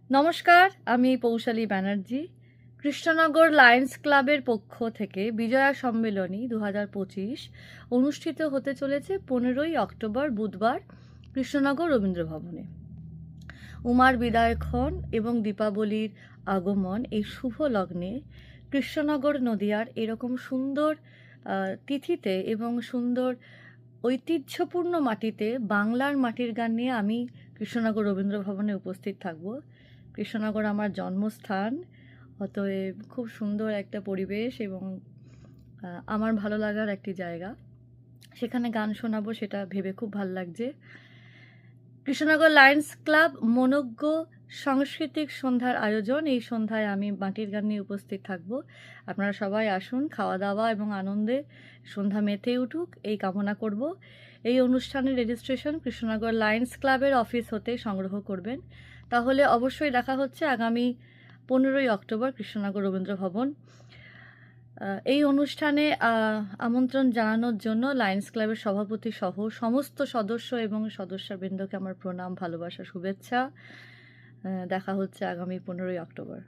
নমস্কার, আমি পৌশালী ব্যানার্জি। কৃষ্ণনগর লায়ন্স ক্লাবের পক্ষ থেকে বিজয়া সম্মেলনী 2025 অনুষ্ঠিত হতে চলেছে 15ই অক্টোবর বুধবার কৃষ্ণনগর রবীন্দ্র ভবনে। উমার বিদায়ক্ষণ এবং দীপাবলির আগমন এই শুভ লগ্নে কৃষ্ণনগর নদিয়ার এরকম সুন্দর তিথিতে এবং সুন্দর ঐতিহ্যপূর্ণ মাটিতে বাংলার মাটির গান নিয়ে আমি কৃষ্ণনগর রবীন্দ্র ভবনে উপস্থিত থাকব। কৃষ্ণনগর আমার জন্মস্থান, অতএব খুব সুন্দর একটা পরিবেশ এবং আমার ভালো লাগার একটি জায়গা। সেখানে গান শোনাবো, সেটা ভেবে খুব ভালো লাগছে। কৃষ্ণনগর লায়ন্স ক্লাব মনোজ্ঞ সাংস্কৃতিক সন্ধ্যার আয়োজন। এই সন্ধ্যায় আমি মাটির গান নিয়ে উপস্থিত থাকব। আপনারা সবাই আসুন, খাওয়া দাওয়া এবং আনন্দে সন্ধ্যা মেতে উঠুক এই কামনা করব। এই অনুষ্ঠানের রেজিস্ট্রেশন কৃষ্ণনগর লায়ন্স ক্লাবের অফিস হতে সংগ্রহ করবেন। তাহলে অবশ্যই দেখা হচ্ছে আগামী 15ই অক্টোবর কৃষ্ণনগর রবীন্দ্র ভবন। এই অনুষ্ঠানে আমন্ত্রণ জানানোর জন্য লায়ন্স ক্লাবের সভাপতি সহ সমস্ত সদস্য এবং সদস্যবৃন্দকে আমার প্রণাম, ভালোবাসা, শুভেচ্ছা। দেখা হচ্ছে আগামী 15ই অক্টোবর।